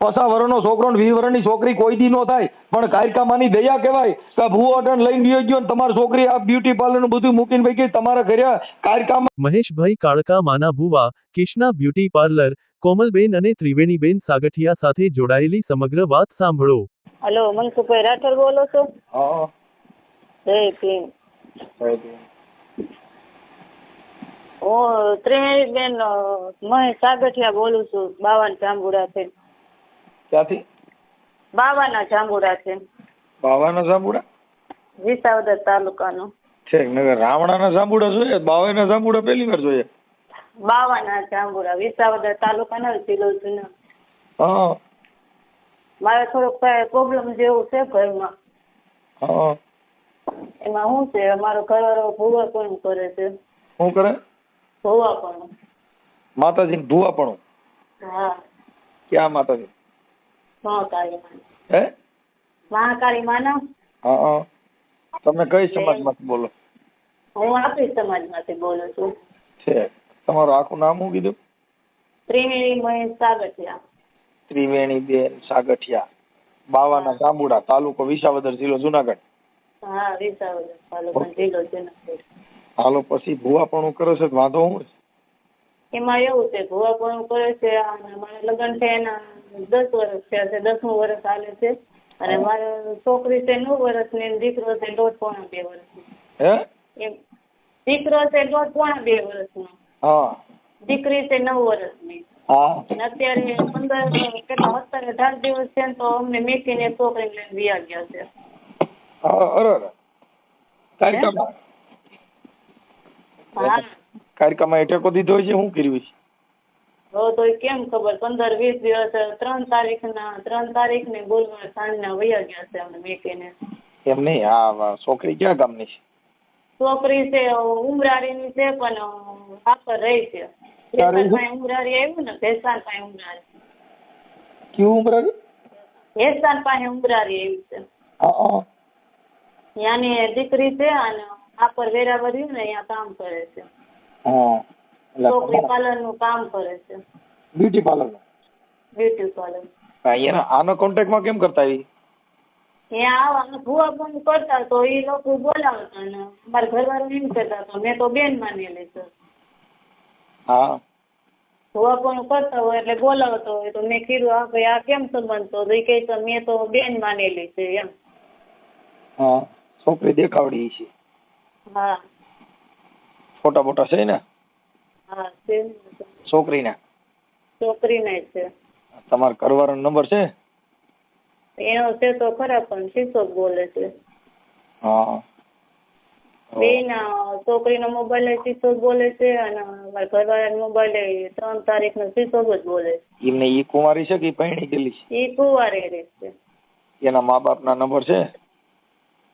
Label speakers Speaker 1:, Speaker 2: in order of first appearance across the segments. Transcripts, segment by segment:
Speaker 1: 50 વર્ષનો છોકરો ને 20 વર્ષની છોકરી કોઈ દી નો થાય, પણ કાયકામાની દયા કહેવાય કે ભૂવો અટણ લઈને ગયો ગયો ને તમારી છોકરી આ બ્યુટી પાર્લર નું બધું મૂકીને ભાઈ ગઈ તમારા ઘરે કાયકામાં.
Speaker 2: મહેશભાઈ કાળકા માના ભુવા, કિષ્ના બ્યુટી પાર્લર, કોમલબેન અને ત્રિવેણીબેન સાગઠિયા સાથે જોડાયેલી સમગ્ર વાત સાંભળો.
Speaker 3: હલો, મનસુખભાઈ રાઠોડ બોલો છો?
Speaker 1: હા,
Speaker 3: જય ભીમ. હું ત્રિવેણીબેન મહેશ સાગઠિયા બોલું છું, બાવાના જાંબુડાથી.
Speaker 1: ક્યાંથી?
Speaker 3: બાવાના જાંબુડાથી.
Speaker 1: બાવાના જાંબુડા?
Speaker 3: વિસાવદર તાલુકાનો.
Speaker 1: છે નગર રાવણાના જાંબુડા જોઈએ, બાવાના જાંબુડા પહેલી વાર જોઈએ.
Speaker 3: બાવાના જાંબુડા વિસાવદર તાલુકાનો જિલ્લો જુનાગઢ.
Speaker 1: હા,
Speaker 3: મારે થોડોક પ્રોબ્લેમ જેવું છે ઘરમાં.
Speaker 1: હા,
Speaker 3: એમાં શું છે, અમારો ઘરવાળો ભૂવા પણ કરે છે.
Speaker 1: શું કરે?
Speaker 3: ભૂવા પણ.
Speaker 1: માતાજી ભૂવા પણ?
Speaker 3: હા.
Speaker 1: ક્યાં માતાજી?
Speaker 3: મહાકાળી માં.
Speaker 1: હે?
Speaker 3: મહાકાળી માનવ.
Speaker 1: હા. તમે કઈ સમાજમાંથી બોલો?
Speaker 3: હું આપણી સમાજમાંથી બોલું છું.
Speaker 1: છે. તમારું આખું નામ શું કીધું?
Speaker 3: ત્રિવેણી મહેશ સાગઠિયા.
Speaker 1: ત્રિવેણીબેન સાગઠિયા, બાવાના જાંબુડા, તાલુકો વિસાવદર, જિલ્લો જુનાગઢ.
Speaker 3: હા, વિસાવદર તાલુકો, જિલ્લો જુનાગઢ.
Speaker 1: હાલો, પછી ભૂવાપણું કરે છે વાંધો શું છે?
Speaker 3: એમાં એવું છે, ભૂવાપણું કરે છે અને મારે લગ્ન છે એના 10 વર્ષ થયા છે, 10મું વર્ષ ચાલે છે. અને મારી છોકરી છે 9 વર્ષની, દીકરો છે 1.5-2 વર્ષનો.
Speaker 1: હે?
Speaker 3: એમ દીકરો છે 1.5-2 વર્ષનો.
Speaker 1: હા.
Speaker 3: દીકરી છે 9 વર્ષની.
Speaker 1: હા.
Speaker 3: અને અત્યારે 17-18 દિવસ છે તો અમને મેકીને છોકરીને લઈને વિયા ગયા છે.
Speaker 1: અરે કાયકામાં?
Speaker 3: હા.
Speaker 1: કાયકામાં ટેકો દીધો છે, શું કર્યું છે?
Speaker 3: તો કેમ ખબર, 15-20 દિવસ 3 તારીખને બોલવા સાંજના વયા ગયા છે અમને મેકીને. એમ
Speaker 1: નહીં, આ છોકરી ક્યાં ગામની છે?
Speaker 3: છોકરી છે ઉમરાળીની છે, પણ આખર રહી છે. ઉમરાળી આવ્યું ને, ભેસાણ પાસે ઉમરાળી.
Speaker 1: કયું ઉમરાળી?
Speaker 3: ભેસાણ પાસે ઉમરાળી આવ્યું છે.
Speaker 1: હા.
Speaker 3: ત્યાંની દીકરી છે અને આખર વેરાવળ રહ્યું ને અહીંયા કામ કરે છે.
Speaker 1: હા.
Speaker 3: છોકરી પાર્લર નું કામ કરે છે.
Speaker 1: Beauty parlour?
Speaker 3: Beauty parlour.
Speaker 1: આનો કોન્ટેક્ટમાં કેમ કરતા આવી?
Speaker 3: ત્યાં આવવાનું ભૂવા પણ કરતા તો એ લોકો બોલાવતા ને અમારા ઘરવાળા એમ કરતા તો મેં તો બેન માનેલી છે.
Speaker 1: હા.
Speaker 3: ભૂવા પણ કરતા હોય એટલે બોલાવતો હોય તો મેં કીધું આ ભાઈ આ કેમ સંબંધ, તો એ કહે તો મેં તો બેન માનેલી છે એમ.
Speaker 1: હા. છોકરી દેખાવડી છે?
Speaker 3: હા.
Speaker 1: ફોટા બોટા છે ને?
Speaker 3: હા છે.
Speaker 1: છોકરીના?
Speaker 3: છોકરીના છે.
Speaker 1: તમારા ઘરવાળાનો નંબર છે?
Speaker 3: એનો છે તો ખરા, પણ શીશો બોલે છે.
Speaker 1: હા.
Speaker 3: બેના છોકરીનો મોબાઈલ શીશો બોલે છે અને મારા ઘરવાળાનો મોબાઈલ 3 તારીખનો શીશો જ બોલે છે.
Speaker 1: એમને ઈ કુંવારી છે કે પૈણી ગયેલી છે?
Speaker 3: એ કુંવારી રહેશે.
Speaker 1: એના મા બાપના નંબર છે?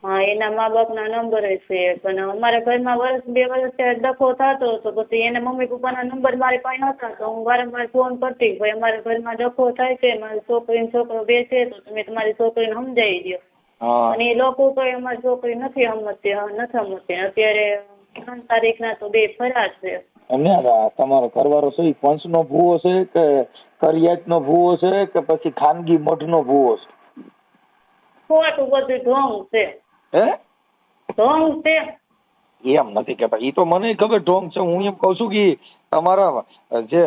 Speaker 3: હા, એના મા બાપના નંબર છે, પણ અમારા ઘરમાં 1-2 વર્ષ ડખો થતો હતો, પછી એના મમ્મી પપ્પાના નંબર મારી પાસે નહોતા તો હું વારંવાર ફોન કરતી, ભાઈ અમારા ઘરમાં ડખો થાય છે, મારી છોકરીનો છોકરો બેસે તો તમે તમારી છોકરીને સમજાવી દો. અને એ લોકો કોઈ અમારી છોકરી નથી સમજતી. અત્યારે 3 તારીખના તો 2 ફરાર છે.
Speaker 1: તમારો ઘરવાળો છે પંચનો ભૂવો છે કે કરિયાતનો ભૂવો છે કે પછી ખાનગી મઠનો ભૂવો છે?
Speaker 3: ખોટું બધું ઢોંગ છે.
Speaker 1: હે?
Speaker 3: ઢોંગ છે.
Speaker 1: એમ નથી કેતા, ઈ તો મને ખબર ઢોંગ છે. હું એમ કઉ છું કે તમારા જે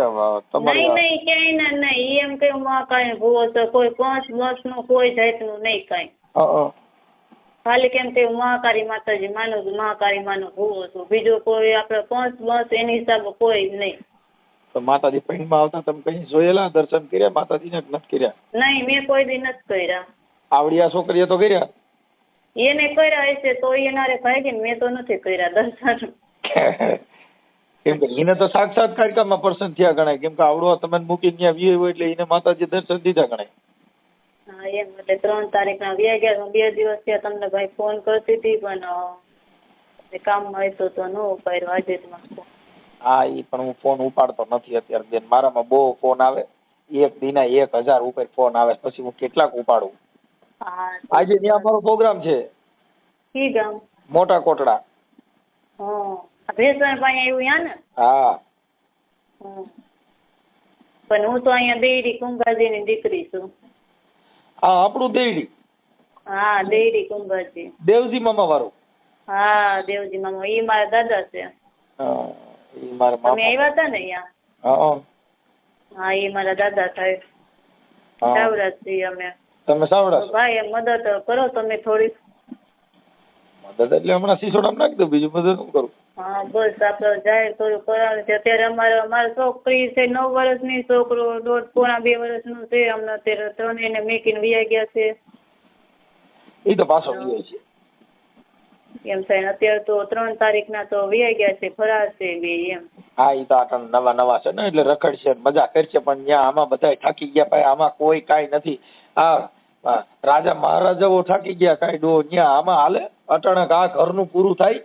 Speaker 1: તમારી
Speaker 3: નહીં ક્યાંય નહીં એમ કઈ કઈ ભૂવો છે, કોઈ પંચ નો કોઈ જાતનું નહીં કઈ. ખાલી કેમ કે મહાકાળી માતાજી માનો છું, મહાકાળી માનો ભૂવો છું, બીજો કોઈ આપડે પંચ એની હિસાબે કોઈ નહીં.
Speaker 1: તો માતાજી પૈણમાં આવતા તમે કઈ જોયેલા, દર્શન કર્યા માતાજીને નથી કર્યા?
Speaker 3: નહીં, મેં કોઈ દી નથી કર્યા.
Speaker 1: આવડિયા છોકરીએ તો કર્યા?
Speaker 3: એને કર્યા હશે તો એનારે ભાઈ ને, મેં તો નથી કર્યા દર્શન.
Speaker 1: કેમ કે એને તો સાક્ષાત કાયકામાં પર્સન થયા ગણાય, કેમ કે આવડો તમે મૂકી ત્યાં વ્યુ હોય એટલે એને માતાજી દર્શન દીધા ગણાય.
Speaker 3: હા એમ, એટલે 3 તારીખના વ્યા ગયા. 2 દિવસ થયા તમને ભાઈ ફોન કરતી હતી, પણ કામમાં હતો તો ન ઉપાડ્યો. આજે જ
Speaker 1: હા, ઈ પણ હું ફોન ઉપાડતો નથી અત્યારે બેન. મારામાં બહુ ફોન આવે, એક દિના 1000 ઉપર ફોન આવે, પછી હું કેટલાક ઉપાડું. આજે ત્યાં અમારો પ્રોગ્રામ છે.
Speaker 3: કી ગામ?
Speaker 1: મોટા કોટડા.
Speaker 3: ભેસાણ પાસે આવ્યું યા ને?
Speaker 1: હા.
Speaker 3: પણ હું તો અહીંયા દેયડી કુંભાજીની દીકરી છું.
Speaker 1: હા આપણું દેયડી.
Speaker 3: હા દેયડી કુંભાજી.
Speaker 1: દેવજી મામા વાળું.
Speaker 3: હા દેવજી મામા ઈ મારા દાદા છે.
Speaker 1: હા ઈ મારા
Speaker 3: તમે
Speaker 1: મામા.
Speaker 3: આવ્યા હતા ને અહીંયા?
Speaker 1: હા
Speaker 3: હા ઈ મારા દાદા થાય.
Speaker 1: હા
Speaker 3: સાવડા છીએ અમે.
Speaker 1: તમે સાવડા
Speaker 3: તો
Speaker 1: છો?
Speaker 3: ભાઈ મદદ કરો તમે થોડી.
Speaker 1: મદદ એટલે હમણાં સિસોડામાં નાખી દઉં, બીજું બધું શું કરું?
Speaker 3: હા બસ આપણે જાહેર થોડું કરવાનું છે. અત્યારે અમારી છોકરી છે 9 વર્ષની, છોકરો 1.5-2 વર્ષનું છે. અમને અત્યારે ત્રણેયને મેકીને વયા ગયા છે.
Speaker 1: એ તો પાછો વિયો છે.
Speaker 3: એમ થાય અત્યારે તો 3 તારીખના તો વયા ગયા છે, ફરાર છે બે એમ.
Speaker 1: હા એ તો આટણ નવા છે ને એટલે રખડશે મજા કરશે, પણ ત્યાં આમાં બધા થાકી ગયા ભાઈ, આમાં કોઈ કાંઈ નથી. આ રાજા મહારાજાઓ થાકી ગયા કાંઈ ડો ત્યાં આમાં હાલે અટાણક આ ઘરનું પૂરું થાય.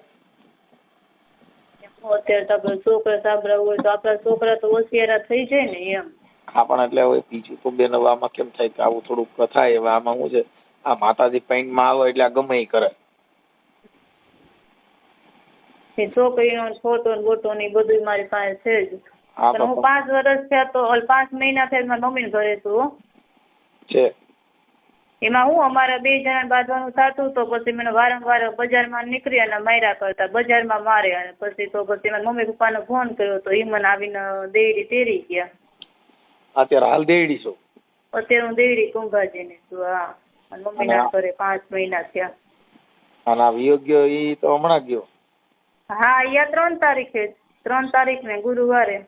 Speaker 3: અત્યારે તો આપણે છોકરા સાંભળવા હોય તો આપણા છોકરા તો હોશિયારા થઈ જાય ને એમ.
Speaker 1: હા પણ એટલે હવે બીજું તો બેન હવે આમાં કેમ થાય કે આવું થોડુંક થાય. હવે આમાં શું છે, આ માતાજી પૈણમાં આવે એટલે આ ગમે ઈ કરે.
Speaker 3: એ છોકરીનો ફોટો ને બોટો ને બધું મારી પાસે છે જ.
Speaker 1: હા
Speaker 3: પણ હું 5 વર્ષ થયા તો 5 મહિના થયા મારા મમ્મીને ઘરે છું
Speaker 1: છે.
Speaker 3: એમાં હું અમારા 2 જણા બાંધવાનું થતું તો પછી મને વારંવાર બજારમાં નીકળી અને માર્યા કરતા, બજારમાં મારે. અને પછી મારા મમ્મી પપ્પાને ફોન કર્યો તો એ મને આવીને દેયડી તેરી ગયા.
Speaker 1: અત્યારે હાલ દેયડી છો?
Speaker 3: અત્યારે હું દેયડી કુંભાજીની છું. હા અને મમ્મીના ઘરે 5 મહિના થયા.
Speaker 1: અને આ વિયોગ્ય ઈ તો હમણાં ગયો?
Speaker 3: હા અહીંયા 3 તારીખે 3 તારીખને ગુરુવારે.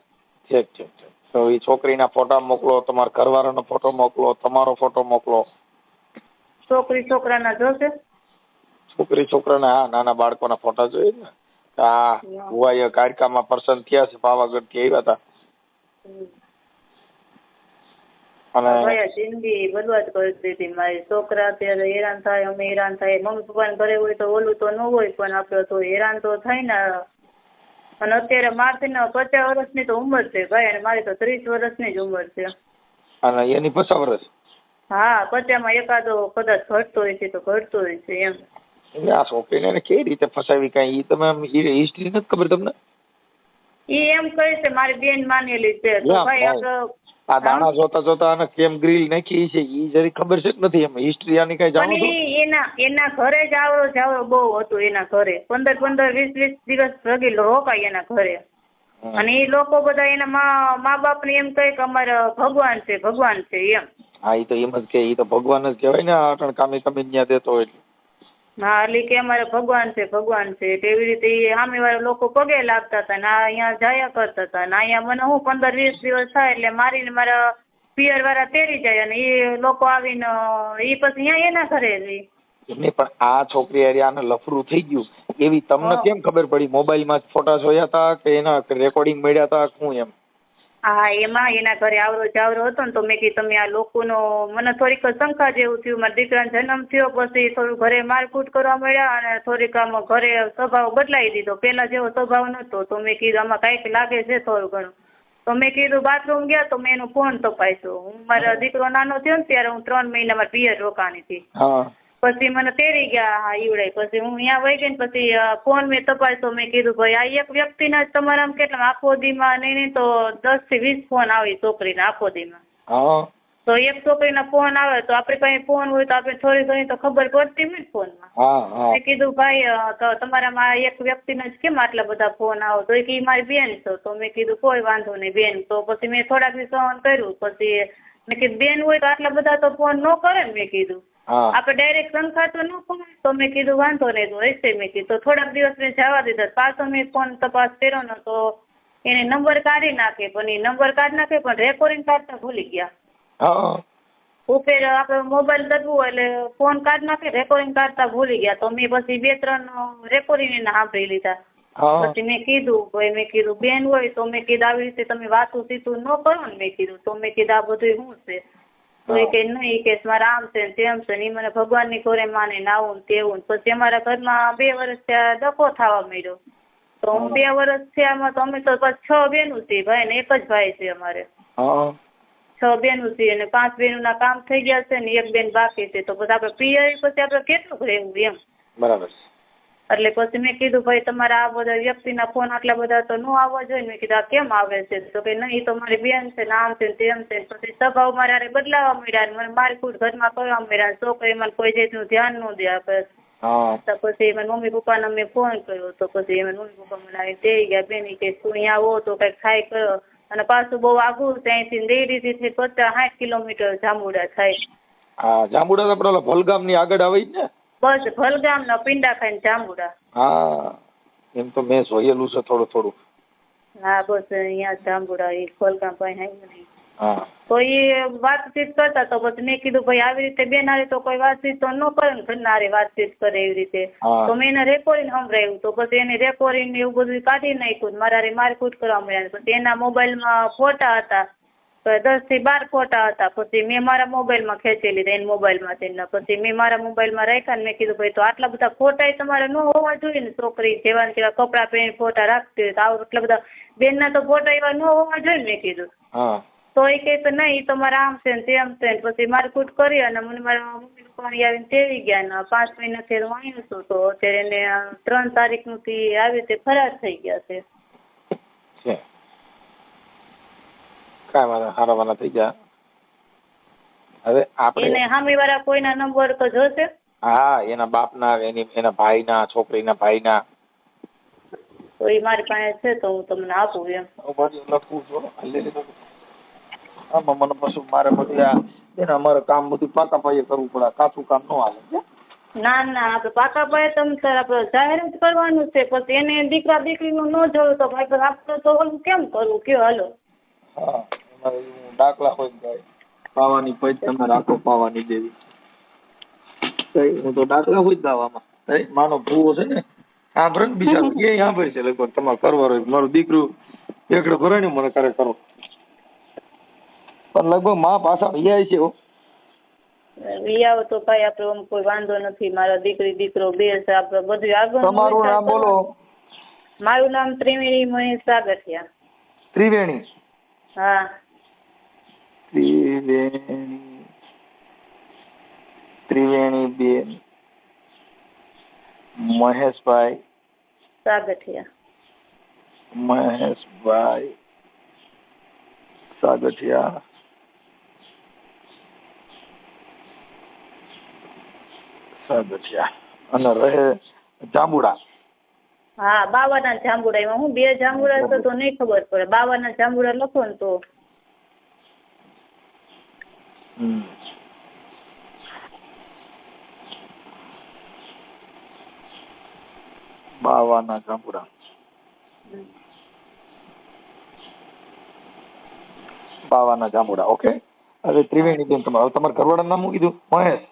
Speaker 1: ઠીક ઠીક ઠીક. તો એ છોકરીના ફોટા મોકલો, તમારા ઘરવાળાનો ફોટો મોકલો, તમારો ફોટો મોકલો.
Speaker 3: છોકરી છોકરાના જોશે?
Speaker 1: છોકરી છોકરાના હા નાના બાળકોના ફોટા જોઈએ ને. હા ભુવાઈ કાર્યક્રમમાં પર્સન થયા છે, પાવાગઢ થી આવ્યા હતા. અને
Speaker 3: જિંદગી બરબાદ કરી દીધી મારી. છોકરા અત્યારે હેરાન થાય, અમે હેરાન થાય. મમ્મી પપ્પાને ઘરે હોય તો ઓલું તો ન હોય, પણ આપડે તો હેરાન તો થાય ને. અને અત્યારે મારથી 50 વર્ષની તો ઉંમર છે ભાઈ, અને મારી તો 30 વર્ષની જ ઉંમર છે.
Speaker 1: અને એની 50 વર્ષ?
Speaker 3: હા 50માં એકાદો કદાચ ઘટતો હોય છે તો ઘટતો હોય છે એમ.
Speaker 1: આ છોકરીને કેવી રીતે ફસાવી કઈ તમે હિસ્ટ્રી નથી ખબર તમને?
Speaker 3: ઈ એમ કહે છે મારી બેન માનેલી છે તો ભાઈ આપણે
Speaker 1: આ દાણા જોતા જોતા અને કેમ ગ્રીલ નાખી છે ઈ જરી ખબર છે કે નથી? એમ હિસ્ટ્રી આની કઈ જાણો છો?
Speaker 3: એના ઘરે જ આવરો જાવરો બહુ હતું. એના ઘરે 15 20 દિવસ રગી રોકાય એના ઘરે. અને એ લોકો બધા એના મા બાપ ને એમ કહે કે અમારા ભગવાન છે એમ.
Speaker 1: હા ઈ તો એમ જ કે ઈ તો ભગવાન જ કહેવાય ને. અટણ કામી ત્યાં દેતો હોય.
Speaker 3: હા એટલે કે અમારે ભગવાન છે એવી રીતે સામે વાળા લોકો પગે લાગતા હતા ને અહીંયા જાયા કરતા હતા ને અહીંયા મને હું 15-20 દિવસ થાય એટલે મારીને મારા પિયર વાળા તેડી જાય અને એ લોકો આવીને એ પછી અહીંયા એના ઘરે રહી.
Speaker 1: એમને પણ આ છોકરી હારે આને લફરું થઈ ગયું એવી તમને કેમ ખબર પડી? મોબાઈલ માં ફોટા જોયા હતા કે એના રેકોર્ડિંગ મળ્યા હતા શું એમ?
Speaker 3: હા એમાં એના ઘરે આવરો જાવરો હતો ને તો મેં કીધું તમે આ લોકોનો મને થોડીક શંકા જેવું થયું. મારા દીકરાનો જન્મ થયો પછી થોડું ઘરે મારકૂટ કરવા મળ્યા અને થોડીક આમ ઘરે સ્વભાવ બદલાવી દીધો. પેલા જેવો સ્વભાવ નહોતો. તો મેં કીધું આમાં કાંઈક લાગે છે થોડું ઘણું. તો મેં કીધું બાથરૂમ ગયા તો મેં એનો ફોન તપાસ્યો. હું મારા દીકરો નાનો થયો ને ત્યારે હું 3 મહિના મારા પિયર રોકાણી હતી. પછી મને તેડી ગયા હા ઈવડે. પછી હું અહીંયા વહી ગઈ ને પછી ફોન મેં તપાસ્યો. મેં કીધું ભાઈ આ એક વ્યક્તિના જ તમારા કેટલા આખો દીમાં નહીં તો 10 થી 20 ફોન આવે છોકરીના આખો દીમાં. તો એક છોકરીના ફોન આવે તો આપણે કઈ ફોન હોય તો આપણે થોડી ઘણી તો ખબર પડતી હોય ને ફોનમાં. મેં કીધું ભાઈ તો તમારામાં એક વ્યક્તિના જ કેમ આટલા બધા ફોન આવે? તો એ મારી બેન છો. તો મેં કીધું કોઈ વાંધો નહીં બેન. તો પછી મેં થોડાક દિવસ સહન કર્યું. પછી મેં કીધું બેન હોય તો આટલા બધા તો ફોન ન કરે ને. મેં કીધું આપણે ડાયરેક્ટ સંખા તો ન પડે. તો મેં કીધું વાંધો નહીં તો હશે. મેં કીધું તો થોડાક દિવસ મેં જવા દીધા. પાછો મેં ફોન તપાસ કર્યો ને તો એને નંબર કાઢી નાખે. પણ એ નંબર કાઢી નાખે પણ રેકોર્ડિંગ કાઢતા ભૂલી ગયા. ઉપર આપણે મોબાઈલ દબવું એટલે ફોન કાઢી નાખે રેકોર્ડિંગ કાઢતા ભૂલી ગયા. તો મેં પછી 2-3 રેકોર્ડિંગ એને સાંભળી લીધા. પછી મેં કીધું બેન હોય તો મેં કીધું આવી રીતે તમે વાતું સીતું ન કરો ને. મેં કીધું તો મેં કીધું આ બધું શું છે? તો એ કે નહીં કે મારે આમ છે ને તેમ છે ને. એ મને ભગવાનની ઘરે માને ને આવું ને તેવું. પછી અમારા ઘરમાં 2 વર્ષ ત્યાં ડખો થવા માંડ્યો. તો હું 2 વર્ષ થયા તો અમે તો પછી 6 બહેનો છીએ ભાઈ ને 1 જ ભાઈ છે અમારે. 6 બહેનો છીએ અને 5 બહેનોના કામ થઈ ગયા છે ને 1 બેન બાકી છે. તો પછી આપણે પિયર પછી આપણે કેટલું રહેવું એમ?
Speaker 1: બરાબર.
Speaker 3: એટલે પછી મેં કીધું ભાઈ તમારા આ બધા વ્યક્તિના ફોન આટલા બધા તો ન આવવા જોઈએ. મેં કીધું આ કેમ આવે છે? તો કે નહીં તો મારી બેન છે ને આમ છે ને તેમ છે. પછી સ્વભાવ મારે બદલાવા મળ્યા ને મને મારકૂટ ઘરમાં કરવા મળ્યા. છોકરી મને કોઈ જાતનું ધ્યાન ન દે આપે. તો પછી મારા મમ્મી પપ્પાને મેં ફોન કર્યો તો પછી એમાં મમ્મી પપ્પા મને આવી તેડી ગયા. બેન કે તું અહીંયા આવો તો કંઈક થાય કરો. અને પાછું બહુ આઘું ત્યાંથી ડેરીથી 50-60 કિલોમીટર જાંબુડા થાય.
Speaker 1: હા, જાંબુડા તો પેલા ભલગામની આગળ આવે જ ને?
Speaker 3: બસ ભલગામના પિંડા ખાઈને જાંબુડા.
Speaker 1: હા, એમ તો મેં જોયેલું છે થોડું.
Speaker 3: હા, બસ અહીંયા જાંબુડા એ ભલગામ પાસે નહીં.
Speaker 1: હા,
Speaker 3: તો એ વાતચીત કરતા તો પછી મેં કીધું ભાઈ આવી રીતે બેન હારે તો કોઈ વાતચીત તો ન કરે ને ઘરના હારે વાતચીત કરે એવી રીતે. તો મેં એને રેકોર્ડિંગ સંભળાવ્યું તો પછી એને રેકોર્ડિંગ એવું બધું કાઢી નાખ્યું. મારા હારે મારકૂટ કરવા મળ્યા. પછી એના મોબાઈલમાં ફોટા હતા 10 થી 12 ફોટા હતા. પછી મેં મારા મોબાઈલમાં ખેંચી લીધા એના મોબાઈલમાંથી. પછી મેં મારા મોબાઈલમાં રાખ્યા ને મેં કીધું ભાઈ તો આટલા બધા ફોટા તમારે ન હોવા જોઈએ ને. છોકરી જેવા તેવા કપડાં પહેરીને ફોટા રાખતી હોય તો આટલા બધા બેનના તો ફોટા એવા ન હોવા જોઈએ ને મેં કીધું. તો એ કહે તો નહીં તમારે આમ છે ને તેમ છે ને. પછી મારકૂટ કરી અને મને મારા મમ્મી પપ્પા આવીને તેડી ગયા ને 5 મહિનાથી હું આવ્યું છું. તો અત્યારે એને 3 તારીખનું થી આવી રીતે ફરાર થઈ ગયા છે.
Speaker 1: કાંઈ વાંધો હારાવાના થઈ ગયા. હવે આપણે
Speaker 3: એને સામેવાળા કોઈના નંબર તો જોશે?
Speaker 1: હા, એના બાપના, એના ભાઈના, છોકરીના ભાઈના.
Speaker 3: તો એ મારી પાસે છે તો હું તમને આપું એમ.
Speaker 1: લખું છું આમાં મને પછી મારે બધું અમારે કામ બધું પાકા પાયે કરવું પડે. કાચું કામ ન હાલે.
Speaker 3: ના ના, આપણે પાકા પાયે તમે આપણે જાહેર જ કરવાનું છે. પછી એને દીકરા દીકરીનું ન જોયું તો ભાઈ આપણે તો ઓલું કેમ કરવું કયો? હાલો.
Speaker 1: હા, દાખલા હોય જાય પાવાની પૈ તમે રાખો પાવાની જેવી. હું તો દાખલા હોય જ ગાવામાં માનો ભૂવો છે ને સાંભળે ને બિચારો એ સાંભળે છે લગભગ તમારે કરવા હોય. મારું દીકરું એકડે ભરાણ્યું મને કરે કરો પણ લગભગ માં પાછા વ્યાય છે.
Speaker 3: આવો તો ભાઈ આપણે આમ કોઈ વાંધો નથી. મારા દીકરી દીકરો બે છે. આપણે બધું આગળ.
Speaker 1: તમારું નામ બોલો.
Speaker 3: મારું નામ ત્રિવેણી મહેશ સાગઠિયા.
Speaker 1: ત્રિવેણી?
Speaker 3: હા,
Speaker 1: ત્રિવેણી બેન મહેશભાઈ
Speaker 3: સાગઠિયા.
Speaker 1: મહેશભાઈ સાગઠિયા. અને રહે જાંબુડા?
Speaker 3: હા, બાવાના જાંબુડા. એમાં હું 2 જાંબુડા તો નહીં ખબર પડે. બાવાના જાંબુડા લખો ને તો.
Speaker 1: બાવાના જાંબુડા. બાવાના જાંબુડા. ઓકે. હવે ત્રિવેણી બેન તમારા ઘરવાળાનું નામ શું કીધું? મહેશ?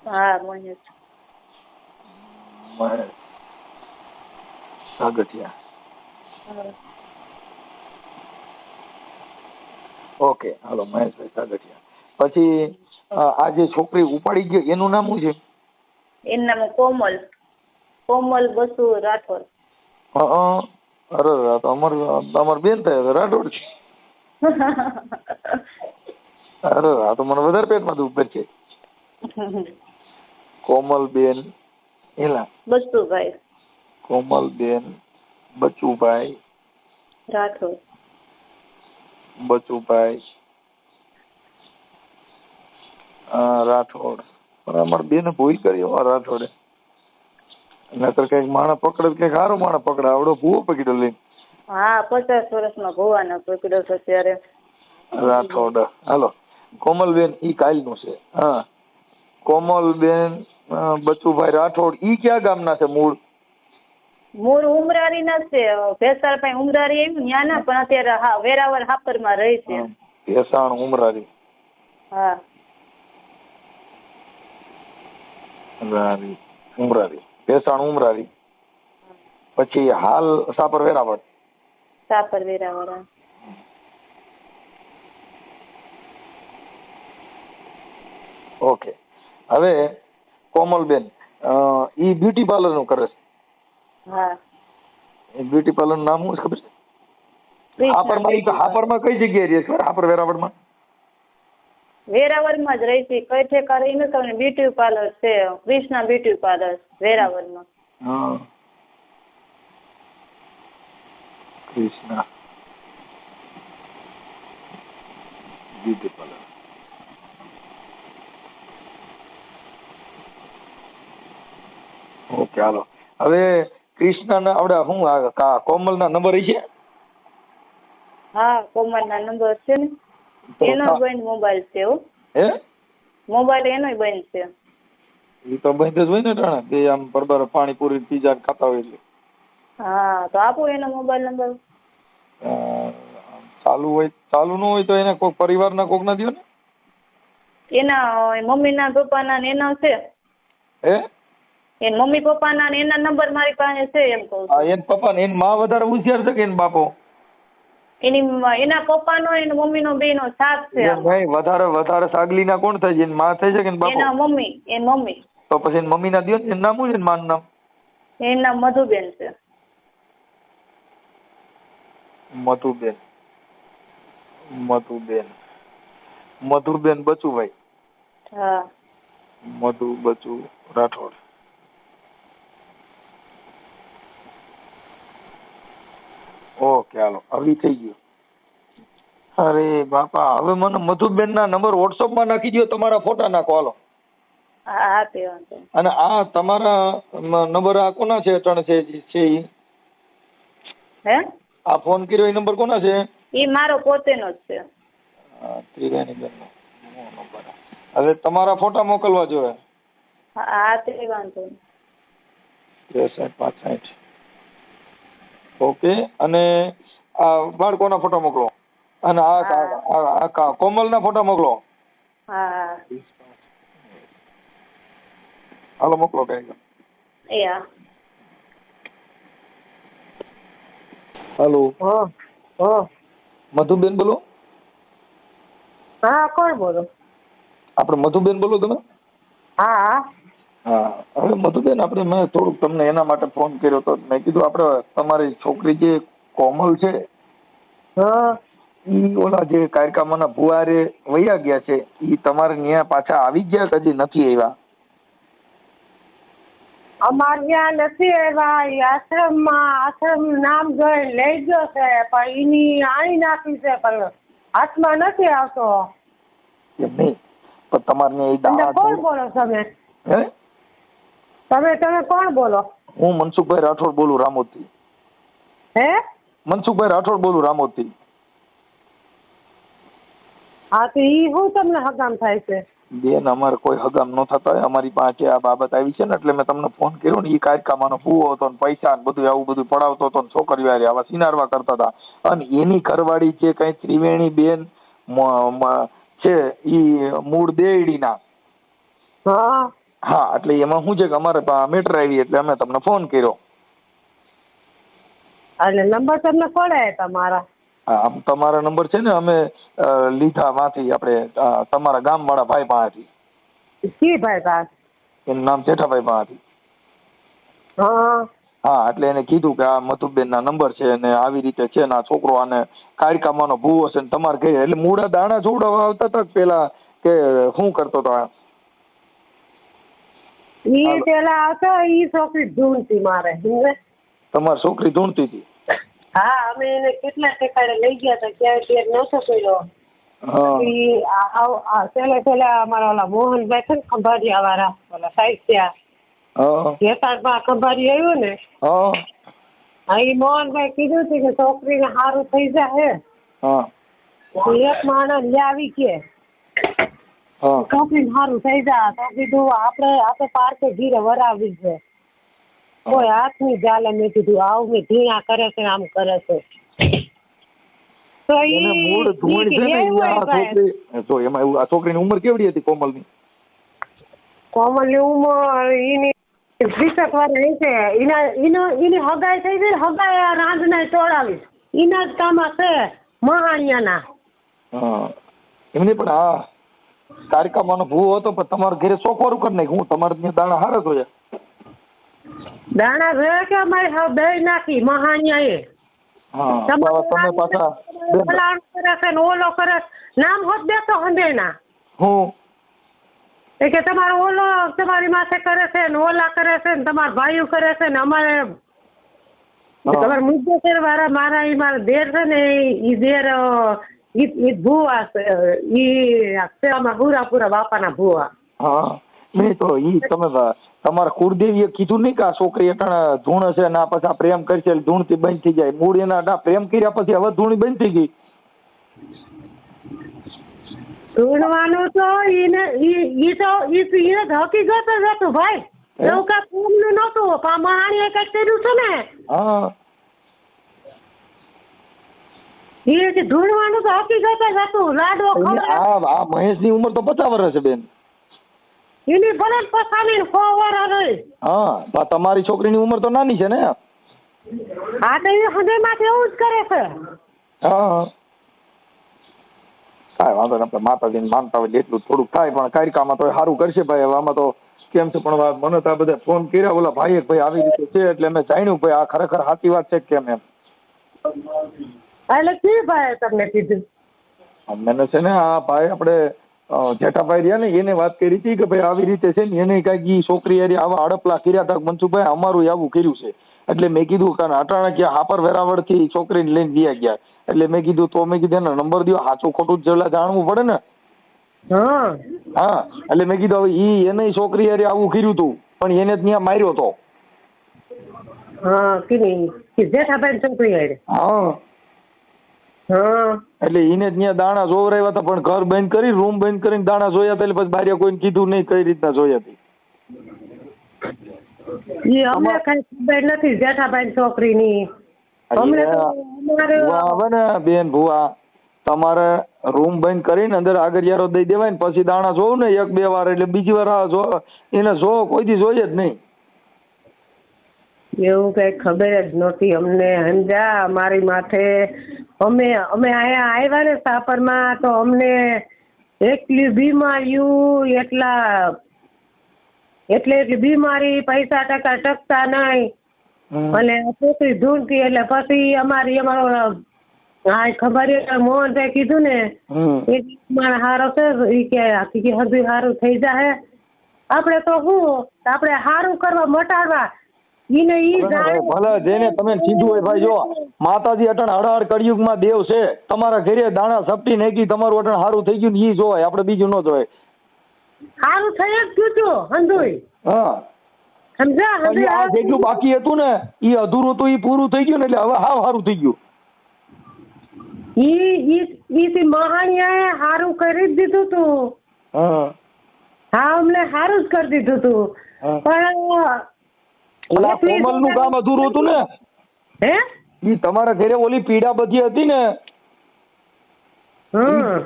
Speaker 3: હા, મહેશ.
Speaker 1: મહેશ સાગઠિયા. ઓકે, હાલો મહેશભાઈ સાગઠિયા. પછી આ જે છોકરી ઉપાડી ગઈ એનું નામ શું છે?
Speaker 3: એનું નામ કોમલ. કોમલ બસુ રાઠોડ.
Speaker 1: અરે તો અમાર બેન થાય રાઠોડ છે. અરે આ તો મને વધારે પેટમાં દુખ છે. કોમલબેન એલા
Speaker 3: બચુભાઈ.
Speaker 1: કોમલબેન બચુભાઈ
Speaker 3: રાઠોડ.
Speaker 1: બચુભાઈ રાઠોડ. પણ અમારે બેને ભૂલ કરી રાઠોડે. નકર કઈક માણસ પકડે કઈક સારો માણસ પકડે. આવડો ભૂવો પકડ્યો લઈને.
Speaker 3: હા, 50 વર્ષમાં ભૂવાના પકડ્યો છે ત્યારે.
Speaker 1: રાઠોડ. હાલો કોમલબેન ઈ કાલનું છે. હા, કોમલબેન બચુભાઈ રાઠોડ. ઈ ક્યાં ગામના છે? મૂળ
Speaker 3: ઉમરારી ના છે. ભેસાણ પાસે ઉમરારી આવ્યું ત્યાં ના, પણ અત્યારે હા વેરાવળ હાપર માં રહે છે.
Speaker 1: ભેસાણ ઉમરારી.
Speaker 3: હા,
Speaker 1: ઉમરારી ભેસાણ ઉમરારી. પછી હાલ સાપર વેરાવળ.
Speaker 3: સાપર વેરાવળ.
Speaker 1: ઓકે. હવે કોમલબેન ઈ બ્યુટી પાર્લર નું કરે છે?
Speaker 3: હા.
Speaker 1: બ્યુટી પાર્લર નું નામ શું છે ખબર છે? હાપરમાં કઈ જગ્યાએ રહે છે? હાપર વેરાવળમાં?
Speaker 3: વેરાવળમાં જ રહી છે. કઈ ઠેકા રહી નથી. બ્યુટી પાર્લર છે કૃષ્ણા બ્યુટી પાર્લર વેરાવળમાં.
Speaker 1: હા કૃષ્ણા બ્યુટી પાર્લર. ઓકે હાલો. હવે કૃષ્ણાના આવડા શું કોમલના નંબર છે?
Speaker 3: હા કોમલના નંબર છે ને. એનો બંધ મોબાઈલ છે હો.
Speaker 1: હે
Speaker 3: મોબાઈલ એનોય બંધ છે.
Speaker 1: એ તો બંધ જ હોય ને ટાણા કે આમ બરાબર પાણીપુરી પીઝા ખાતા હોય એટલે.
Speaker 3: હા તો આપો એનો મોબાઈલ નંબર.
Speaker 1: ચાલુ હોય ચાલુ ન હોય તો એને કોઈ પરિવારના કોક ના દો ને.
Speaker 3: એના મમ્મીના પપ્પાના ને એના છે.
Speaker 1: હે
Speaker 3: એના મમ્મી પપ્પાના ને એના નંબર મારી પાસે છે એમ કહું છું.
Speaker 1: એન પપ્પા ને એની માં વધારે હોશિયાર છે કે એન બાપો?
Speaker 3: એના પપ્પાનો એના મમ્મીનો બેનો સાથ છે.
Speaker 1: નહીં વધારે સાગલીના કોણ થાય છે? એની માં થાય છે કે એન બાપો?
Speaker 3: એના મમ્મી એની મમ્મી.
Speaker 1: તો પછી એની મમ્મીના દો ને. એનું નામ શું છે? માનું નામ?
Speaker 3: એનું નામ મધુબેન છે.
Speaker 1: મધુબેન મધુબેન બચુભાઈ.
Speaker 3: હા
Speaker 1: મધુ બચુ રાઠોડ. ઓકે હાલો હવે થઈ ગયું. અરે બાપા હવે મને મધુબેન ના નંબર વોટ્સઅપ માં નાખી દો. તમારા ફોટા નાખો હાલો.
Speaker 3: હા તે વાંધો.
Speaker 1: અને આ તમારા નંબર આ કોના છે? અટણ છે ઈ?
Speaker 3: હે
Speaker 1: આ ફોન કર્યો એ નંબર કોના છે?
Speaker 3: એ મારો પોતેનો જ છે.
Speaker 1: ત્રિવેણીબેનનો નંબર. હવે તમારા ફોટા મોકલવા જોઈએ.
Speaker 3: હા તે વાંધો.
Speaker 1: 6365. ઓકે. અને આ બાળકોના ફોટા મોકલો. અને આ કોમલના ફોટા મોકલો.
Speaker 3: હા
Speaker 1: હાલો મોકલો કઈ.
Speaker 3: એ હા.
Speaker 1: હાલો
Speaker 4: હા
Speaker 1: મધુબેન બોલો?
Speaker 4: હા કોણ બોલો?
Speaker 1: આપણે મધુબેન બોલો તમે?
Speaker 4: હા
Speaker 1: હા હવે મધુબેન આપણે મેં થોડુંક તમને એના માટે ફોન કર્યો હતો. મેં કીધું આપણે તમારી છોકરી જે કોમલ છે
Speaker 4: હા
Speaker 1: ઈ ઓલા જે કાયકામાના ભુવારે વયા ગયા છે ઈ તમારે ત્યાં પાછા આવી ગયા કે હજી નથી આવ્યા?
Speaker 4: અમારે ત્યાં નથી આવ્યા. ઈ આશ્રમ નામ જોઈ લઈ ગયો છે પણ એની આણી નાખી છે પણ હાથમાં નથી આવતો.
Speaker 1: એમ નહીં પણ તમારે ત્યાં ઈ
Speaker 4: તમે
Speaker 1: દાણા
Speaker 4: કોણ બોલો તમે?
Speaker 1: હે
Speaker 4: તમે કોણ બોલો?
Speaker 1: હું મનસુખભાઈ રાઠોડ બોલું રામોદથી.
Speaker 4: હે
Speaker 1: મનસુખભાઈ રાઠોડ બોલું રામોદથી.
Speaker 4: હા તો ઈ શું તમને હગામ થાય છે?
Speaker 1: બેન અમારે કોઈ હગામ ન થતા હોય. અમારી પાસે આ બાબત આવી છે ને એટલે મેં તમને ફોન કર્યો ને. ઈ કાયકામાનો ભૂવો હતો ને પૈસા ને બધું આવું બધું પડાવતો હતો ને છોકરીઓ હારે આવા સિનારવા કરતા હતા. અને એની ઘરવાળી છે કઈ ત્રિવેણી બેન છે ઈ મૂળ દેડીના.
Speaker 4: હા
Speaker 1: હા એટલે એમાં શું છે કે અમારે મેટર આવી એટલે અમે તમને ફોન કર્યો.
Speaker 4: એટલે નંબર તમને કોણે તમારા?
Speaker 1: હા તમારા નંબર છે ને અમે લીધા માંથી આપણે તમારા ગામવાળા ભાઈ પાસેથી.
Speaker 4: કી ભાઈ પાસે?
Speaker 1: એનું નામ જેઠાભાઈ પાસેથી.
Speaker 4: હા
Speaker 1: હા એટલે એને કીધું કે આ મધુબેન ના નંબર છે ને આવી રીતે છે ને આ છોકરો આને કાયકામાનો ભૂવો છે ને તમારે ઘરે એટલે મૂળા દાણા જોવડાવવા આવતા હતા પેલા કે શું કરતો હતો?
Speaker 4: ઈ પેલા આવતો ઈ છોકરી ઢૂંઢતી મારે.
Speaker 1: તમારી છોકરી ઢૂંઢતી હતી?
Speaker 4: હા અમે એને કેટલા ઠેકાણે લઈ ગયા હતા ક્યાંય ફેર નહોતો કર્યો. પેલા અમારા ઓલા મોહનભાઈ છે ને ખંભાળિયા વાળા ઓલા સાહિત્યા વેતાળમાં ખંભાળી આવ્યું ને એ મોહનભાઈ કીધું હતું કે છોકરીને સારું થઈ જાય એક માણસ લાવી કે છોકરીને સારું થઈ જાય તો કીધું આપણે પાર્કે ઘીરે વરાવી છે. કોઈ હાથની ચાલે. મેં કીધું આવું મેં ઢીણા કરે છે આમ કરે છે તો
Speaker 1: આ છોકરીની ઉંમર કેવડી હતી કોમલની?
Speaker 4: કોમલની ઉંમર એની 20 વર્ષ છે. એની હગાઈ થઈ ગઈ. હગાઈ રાંધના તોડાવી એના જ કામમાં છે મહાણિયાના.
Speaker 1: એમને પણ આ કારકામાનો ભૂવો હતો પણ તમારા ઘરે સોખવારું કરી નાખ્યું. હું તમારે ત્યાં દાણા હારા જોયા?
Speaker 4: દાણા જોયા કે અમારી દઈ નાખી મહાણિયાએ.
Speaker 1: તમે પાછા
Speaker 4: ઓલો કરે નામ હોત દેતો હંદેના.
Speaker 1: હું
Speaker 4: એ કે તમારો ઓલો તમારી માથે કરે છે ને ઓલા કરે છે ને તમારા ભાઈઓ કરે છે ને અમારે તમારે મુદ્દેસર વાળા મારા ઈ મારા દેર છે ને ઈ દેર ઈ ભુવા છે ઈ અમારા પૂરા બાપાના ભુવા.
Speaker 1: હા નહીં તો ઈ તમે તમારા કુળદેવીએ કીધું નહીં કે આ છોકરી અટાણે ધૂણ છે ના પછી આ પ્રેમ કરશે ધૂણથી બંધ થઈ જાય. મૂળ એના પ્રેમ કર્યા પછી હવે ધૂણી બંધ થઈ ગઈ.
Speaker 4: ધૂણવાનું તો ઈ તો હકીકત જ હતું ભાઈ. એવું કા પ્રેમનું નહોતું પણ માણીએ કઈક કર્યું છે ને.
Speaker 1: હા
Speaker 4: એ ધૂણવાનું તો હકીકત જ હતું. લાડવો ખવડાવ્યો.
Speaker 1: આ મહેશની ઉંમર તો 50 વર્ષ છે બેન.
Speaker 4: એની ભલે પસાની 100 વર્ષ રહી.
Speaker 1: હા તમારી છોકરીની ઉંમર તો નાની છે ને.
Speaker 4: હા તો એ હૃદયમાંથી એવું જ કરે છે.
Speaker 1: હા કાંઈ વાંધો નહીં, આપણે માતાજીને માનતા હોય એટલું થોડુંક થાય પણ કાયકામાં તો સારું કરશે ભાઈ. હવે આમાં તો કેમ છે પણ મને તો આ બધા ફોન કર્યા ઓલા ભાઈ ભાઈ આવી રીતે છે એટલે મેં જાણ્યું ભાઈ આ ખરેખર સાચી વાત છે કેમ એમ.
Speaker 4: એટલે કી ભાઈ તમને કીધું?
Speaker 1: મને છે ને આ ભાઈ આપણે જેઠાભાઈ રહ્યા ને એને વાત કરી હતી કે ભાઈ આવી રીતે છે ને એને કાંઈક છોકરી હારી આવા હડપલા કર્યા હતા મનસુખભાઈ અમારું આવું કર્યું છે. એટલે મેં કીધું કે અટાણા ક્યાં હાપર વેરાવળથી છોકરીને લઈને દયા ગયા. એટલે મેં કીધું તો મેં કીધું એનો નંબર દો સાચું ખોટું જેટલા જાણવું પડે ને. હા એટલે મેં કીધું હવે ઈ એને છોકરી હારી આવું કર્યું હતું પણ એને જ ત્યાં માર્યો હતો.
Speaker 4: હા જેઠાભાઈ છોકરી હારે.
Speaker 1: હા એટલે એને ત્યાં દાણા જોવરાવ્યા હતા પણ ઘર બંધ કરી રૂમ બંધ કરીને દાણા જોયા હતા. એટલે પછી બારે કોઈને કીધું નહીં કઈ રીતના જોયા હતી.
Speaker 4: અમને કઈ ખબર નથી જેઠાભાઈ છોકરીની.
Speaker 1: હવે ને બેન ભુવા તમારે રૂમ બંધ કરીને અંદર આગળિયારો દઈ દેવાય ને પછી દાણા જોવું ને 1-2 વાર એટલે બીજી વાર જો એને જો કોઈ દી જોઈએ જ નહીં.
Speaker 4: એવું કઈ ખબર જ નહોતી અમને. સમજા મારી માથે અમે અહીંયા આવ્યા ને સાપરમાં તો અમને એટલી બીમારીઓ એટલી બીમારી પૈસા ટકા ટકતા નહીં અને છોકરી ઢૂંઢતી એટલે પછી અમારો ખબર મોહનભાઈ કીધું ને એ મારા હારો છે એ કે હજુ સારું થઈ જાય. આપણે તો શું આપણે સારું કરવા મટાડવા
Speaker 1: ભલે જેને તમે કીધું હોય ભાઈ જો માતાજી અટણ હળહળ કળિયુગમાં દેવ છે. તમારા ઘરે દાણા સપટી નાખી તમારું અટણ સારું થઈ ગયું ને ઈ જોવાય આપણે બીજું ન જોવાય.
Speaker 4: સારું થઈ જ ગયું હંધુય.
Speaker 1: હા
Speaker 4: સમજા
Speaker 1: આ જેટલું બાકી હતું ને ઈ અધૂરું હતું ઈ પૂરું થઈ ગયું ને એટલે હવે હાવ સારું થઈ ગયું.
Speaker 4: ઈ મહાણિયાએ સારું કરી જ દીધું તું. હા અમને સારું જ કરી દીધું તું પણ
Speaker 1: કોમલ નું કામ અધૂરું હતું ને.
Speaker 4: હે
Speaker 1: ઈ તમારા ઘરે ઓલી પીડા બધી હતી ને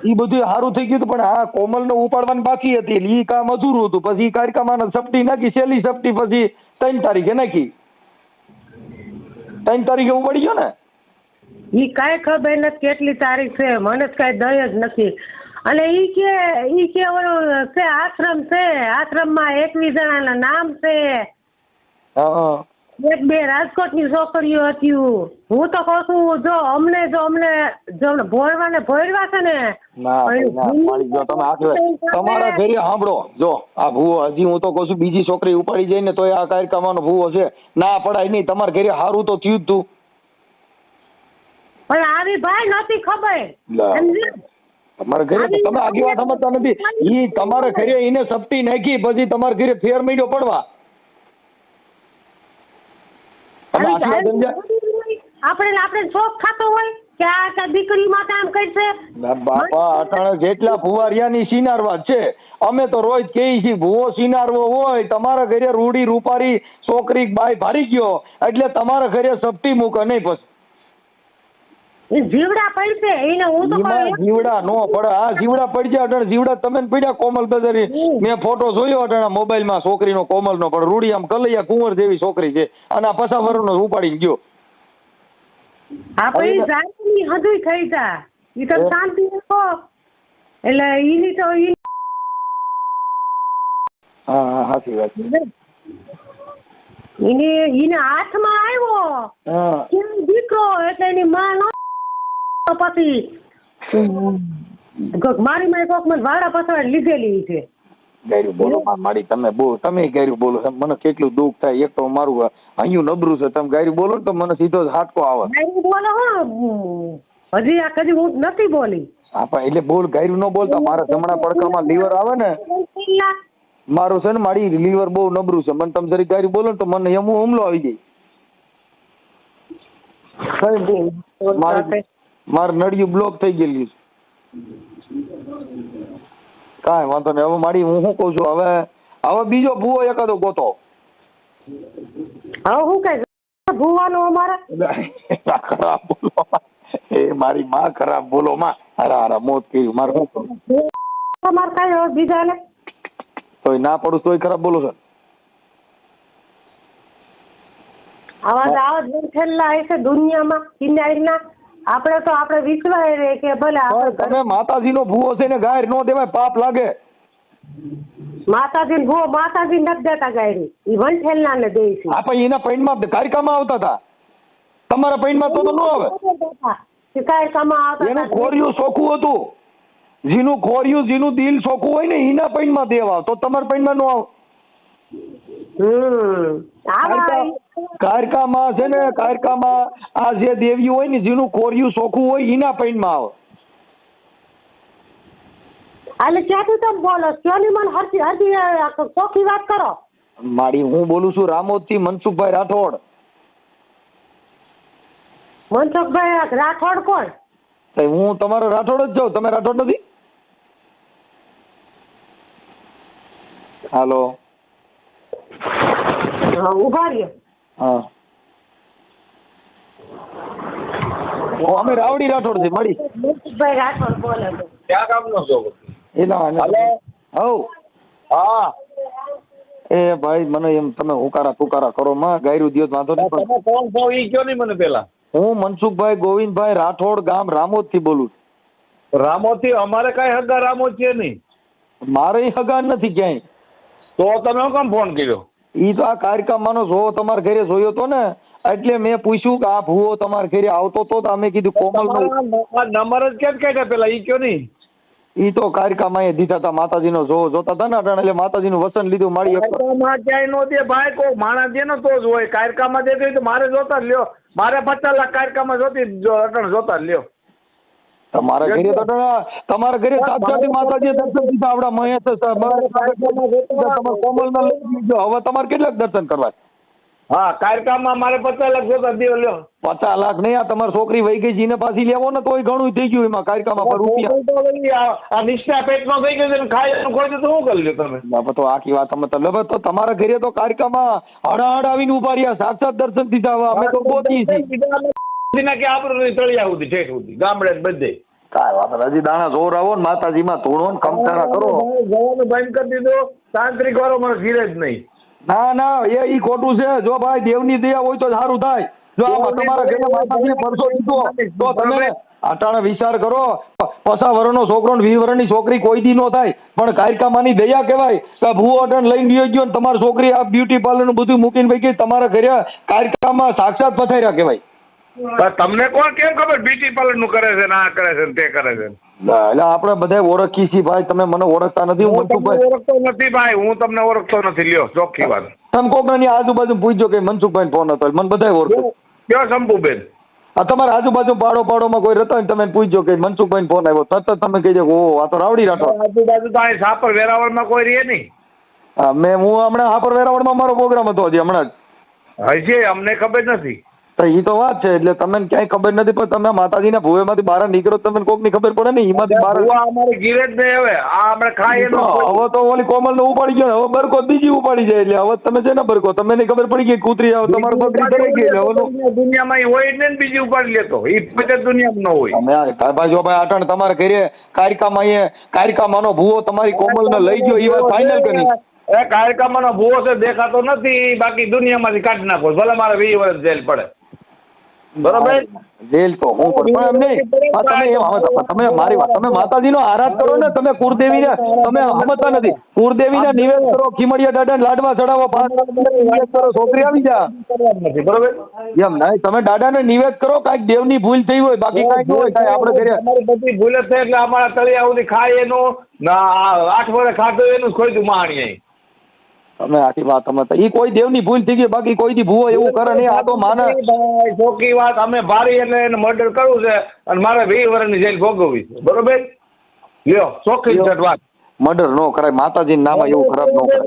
Speaker 1: ઈ બધું સારું થઈ ગયું પણ આ કોમલ ને ઉપાડવાની બાકી હતી ઈ કામ અધૂરું હતું. પછી કાર્યક્રમ સપટી નાખી છેલ્લી સપટી પછી 3 તારીખે નાખી. 3 તારીખે ઉપાડી ગયો ને.
Speaker 4: ઈ કાંઈ ખબર નથી કેટલી તારીખ છે મને જ કાંઈ દય જ નથી. અને ઈ કે ઓલું છે આશ્રમ છે આશ્રમમાં 21 જણાના નામ છે. 1-2 રાજકોટની છોકરીઓ હતી. હું તો કહું છું જો અમને ભોળવા છે ને
Speaker 1: તમારા ઘરે સાંભળો જો આ ભૂવો હજી હું તો કહું છું બીજી છોકરી ઉપાડી જાય ને તો આ કાર્યક્રમનો ભૂવો છે ના પડાય નહીં. તમારા ઘરે સારું તો થયું જ તું
Speaker 4: પણ આવી ભાઈ નથી ખબર.
Speaker 1: તમારા ઘરે તમે આગી વાત સમજતા નથી. ઈ તમારા ઘરે એને સપટી નાખી પછી તમારા ઘરે ફેર મહિનો પડવા.
Speaker 4: આપણે શોખ થતો હોય કે આ દીકરી માટે આમ કરશે.
Speaker 1: બાપા અટાણે જેટલા ભુવારિયાની સિનારવા છે અમે તો રોજ કહી છીએ ભુવો સિનારવો હોય તમારા ઘરે રૂડી રૂપારી છોકરી બાય ભારી ગયો એટલે તમારા ઘરે સપટી મૂકે નહીં પછી
Speaker 4: જીવડા પડશે એને હું તો
Speaker 1: જીવડા નો પડે. આ જીવડા પડી જાય અટાણે જીવડા તમે પડ્યા કોમલ બજારી મેં ફોટો જોયો અટાણા મોબાઈલમાં છોકરીનો કોમલનો પણ રૂડી આમ કલૈયા કુંવર જેવી છોકરી છે અને આ 50 વર્ષનો ઉપાડીને ગયો.
Speaker 4: આપણે જાતની હદુય થઈ જા ઈ તો શાંતિ રાખો એટલે ઈની તો
Speaker 1: હા સાચી વાત છે.
Speaker 4: ઈને હાથમાં આવ્યો કે દીકરો એટલે એની માં પછી મારી માં કોક મને વાડા પસવાડ લીધેલી છે.
Speaker 1: ગાયરું બોલો માં મારી તમે ગાયરું બોલો મને કેટલું દુઃખ થાય. એક તો મારું અહીંયા નબરું છે, તમે ગાયરું બોલો ને તો મને સીધો હાટકો આવે.
Speaker 4: ગાયરું બોલો હો, હજી આ કદી હું નથી બોલી.
Speaker 1: હા પણ એટલે બોલ, ગાયરું ન બોલતા. મારા જમણા પડખામાં લીવર આવે ને, મારું છે ને મારી લીવર બહુ નબરું છે. મને તમે જરી ગાયરું બોલો ને તો મને એમ હુમલો આવી જાય. મારે નળિયું બ્લોક થઈ ગયેલી છે. કાંઈ વાંધો નહીં. હવે મારી હું શું કઉ છું, હવે બીજો ભૂવો એકાદો ગોતો.
Speaker 4: હવે હું કઈ ભૂવાનો અમારે
Speaker 1: ખરાબ બોલો એ મારી માં, ખરાબ બોલો માં. હારા મોત કર્યું મારે. શું કરું
Speaker 4: તમારે કઈ બીજા ને
Speaker 1: તોય ના પડું તોય ખરાબ બોલો છો.
Speaker 4: આવા જ થયેલા છે દુનિયામાં કિનારીના. આપણે તો આપણે વિશ્વાય રે કે ભલે
Speaker 1: તમે માતાજીનો ભૂવો છે ને ગાયર નો દેવાય, પાપ લાગે.
Speaker 4: માતાજી ભૂવો માતાજી નથી દેતા ગાયરી, ઈ વંઠેલના ને દે છે.
Speaker 1: હા પણ એના પૈણમાં કારિકામાં આવતા હતા, તમારા પૈણમાં તો ન આવે.
Speaker 4: કારિકામાં આવતા
Speaker 1: એનું ખોરિયું ચોખ્ખું હતું. જેનું ખોરિયું, જેનું દિલ ચોખ્ખું હોય ને એના પૈણમાં દેવા, તો તમારા પૈણમાં ન આવે. કારકામાં છે ને, કારકામાં આ જે દેવી હોય ને જેનું ખોરિયું ચોખ્ખું હોય એના પૈણમાં આવે.
Speaker 4: એટલે ક્યાંથી તમે બોલો છો? મને હરજી ચોખ્ખી વાત કરો.
Speaker 1: મારી હું બોલું છું રામોદ થી મનસુખભાઈ રાઠોડ.
Speaker 4: મનસુખભાઈ રાઠોડ કોણ?
Speaker 1: હું તમારો રાઠોડ જ જાઉં. તમે રાઠોડ નથી? હાલો,
Speaker 4: ઉભા રહ્યો.
Speaker 1: હા, અમે રાવડી રાઠોડ છે મારી.
Speaker 4: મનસુખભાઈ રાઠોડ બોલે છે.
Speaker 5: ક્યાં કામનો છો? હા
Speaker 1: એ ભાઈ મને એમ તમે ઉકારા કરો માં, ગાયરું દિયો વાંધો નહીં.
Speaker 5: તમે કોણ છો ઈ કયો નહીં મને પેલા.
Speaker 1: હું મનસુખભાઈ ગોવિંદભાઈ રાઠોડ, ગામ રામોદ થી બોલું.
Speaker 5: રામોદ થી? અમારે કઈ હગા રામોદ છે નહીં.
Speaker 1: મારે હગા નથી ક્યાંય.
Speaker 5: તો તમે શું કામ ફોન કર્યો?
Speaker 1: ઈ તો આ કાર્યક્રમમાં જો તમારા ઘરે જોયો તો ને, એટલે મેં પૂછ્યું કે આ ભૂવો તમારા ઘરે આવતો તો અમે કીધું કોમલ
Speaker 5: નંબર જ કેમ કાઢ્યા પેલા ઈ કયો નહીં.
Speaker 1: ઈ તો કાર્યક્રમમાં એ દીધા હતા, માતાજીનો જોતા હતા ને એટલે માતાજીનું વચન લીધું. મારી
Speaker 5: ક્યાંય નો દે ભાઈ, કોઈ માણસ દે ને તો જ હોય. કાર્યક્રમમાં દે તો મારે જોતા જ લ્યો. મારે 50 લાખ કાર્યક્રમમાં જોતા જ લ્યો.
Speaker 1: તમારા ઘરે તો તમારા ઘરે સાક્ષાત માતાજી દર્શન દીધા. આપડા મહેશ કોમલ ના લઈ દીધો. હવે તમારે કેટલાક દર્શન કરવા?
Speaker 5: હા, કાર્યક્રમમાં મારે 50 લાખ જોતા દેવ લ્યો.
Speaker 1: 50 લાખ નહીં, આ તમારી છોકરી વહી ગઈ જીને પાછી લેવો ને તોય ઘણું થઈ ગયું એમાં કાર્યક્રમમાં રૂપિયા.
Speaker 5: આ નિષ્ઠા પેટમાં થઈ ગયું છે, ખાઈ ખોઈ તો શું કરી લ્યો તમે?
Speaker 1: તો આખી વાત અમે તો તમારા ઘરે તો કાર્યક્રમમાં હડાહડ આવીને ઉભા રહ્યા, સાક્ષાત દર્શન દીધા. અમે તો પહોંચી
Speaker 5: કે આપણે તળિયા સુધી ઠેઠ સુધી ગામડે બધે.
Speaker 1: કાંઈ વાત હજી દાણા જોર આવો ને માતાજીમાં ધૂણો ને કમતારા કરો.
Speaker 5: જવાનું બંધ કરી દીધું. તાંત્રિક વાળો મને ધીરે જ નહીં.
Speaker 1: ના ઈ ખોટું છે. જો ભાઈ દેવની દયા હોય તો સારું થાય. જો આમાં તમારા ઘરે માતાજીએ પરસો દીધો તો તમે અટાણે વિચાર કરો. 50 વર્ષનો છોકરો ને 20 વર્ષની છોકરી કોઈ દી નો થાય, પણ કાયકામાંની દયા કહેવાય કે ભૂવો અટણ લઈને ગયો ને તમારી છોકરી આ બ્યુટી પાર્લર નું બધું મૂકીને ભાઈ તમારા ઘરે કાયકામાં સાક્ષાત પથાર્યા કહેવાય.
Speaker 5: તમને કોણ કેમ ખબર બ્યુટી પાર્લર નું કરે છે, ના કરે છે, તે કરે છે?
Speaker 1: એટલે આપણે બધા ઓળખીએ છીએ ભાઈ. તમે મને ઓળખતા નથી. હું
Speaker 5: ઓળખતો નથી ભાઈ, હું તમને ઓળખતો નથી. લ્યો ચોખ્ખી વાત.
Speaker 1: તમે કોક ની આજુબાજુ પૂછજો કે મનસુખભાઈ ફોન હતો, મને બધા ઓળખે.
Speaker 5: કયો શંભુબેન?
Speaker 1: આ તમારા આજુબાજુ પાડોમાં કોઈ રહેતા હોય તમે પૂછજો કે મનસુખભાઈ ફોન આવ્યો, તરત તમે કહી દો ઓ આ તો રાવડી રાઠોડ.
Speaker 5: આજુબાજુ તો અહીં સાપર વેરાવળમાં કોઈ રહે નહીં.
Speaker 1: હા, હું હમણાં સાપર વેરાવળમાં મારો પ્રોગ્રામ હતો હજી હમણાં જ.
Speaker 5: હજી અમને ખબર નથી.
Speaker 1: તો એ તો વાત છે. એટલે તમને ક્યાંય ખબર નથી, પણ તમે માતાજીના ભૂવેમાંથી બહાર નીકળો તમને કોક ની ખબર પડે ને. એમાંથી બહાર
Speaker 5: અમારે ગીરે જ નહીં. હવે આ આપણે ખાઈએ
Speaker 1: હવે તો ઓલી કોમલ ને ઉપાડી ગયો, હવે બરકો બીજી ઉપાડી જાય. એટલે હવે તમે છે ને બરકો તમને નહીં ખબર પડી ગઈ કૂતરી આવે તમારે બકરી કરી ગઈ. હવે
Speaker 5: દુનિયામાં હોય ને બીજી ઉપાડી લેતો એ પછી દુનિયામાં ન હોય.
Speaker 1: ભાઈ જો ભાઈ અટાણ તમારે ઘરે કારિકામાંનો ભૂવો તમારી કોમલ ને લઈ ગયો એ વાત ફાઇનલ કરી.
Speaker 5: એ કારિકામાંનો ભૂવો છે દેખાતો નથી, બાકી દુનિયામાંથી કાઢી નાખો ભલે મારે 20 વર્ષ જેલ પડે. બરોબર.
Speaker 1: જેલ તો હું પણ એમ નહીં. તમે તમે મારી વાત, તમે માતાજીનો આરાધ કરો ને, તમે કુળદેવીને તમે સમજતા નથી. કુળદેવીને નિવેદ કરો, ખીમડિયા દાદાને લાડવા ચડાવો, 5 નિવેદ કરો, છોકરી આવી જા.
Speaker 5: બરોબર.
Speaker 1: એમ નહીં, તમે દાદાને નિવેદ કરો, કાંઈક દેવની ભૂલ થઈ હોય, બાકી કાંઈ ન હોય. કાંઈ આપણે ઘરે
Speaker 5: અમારી બધી ભૂલ જ થઈ એટલે અમારા તળિયા સુધી ખાય એનું 8 વર્ષ ખાધું એનું ખોઈતું માણી.
Speaker 1: તમે આખી વાત સમજતા, એ કોઈ દેવની ભૂલ થઈ ગઈ, બાકી કોઈ દી ભૂવો એવું કરે નહીં. આ તો માને
Speaker 5: ચોખ્ખી વાત, અમે ભારી એટલે એને મર્ડર કરવું છે અને મારે 20 વર્ષની જેલ ભોગવવી છે. બરોબર. લ્યો ચોખ્ખી વાત.
Speaker 1: મર્ડર નો કરાય, માતાજીના નામે એવું ખરાબ નો કરાય.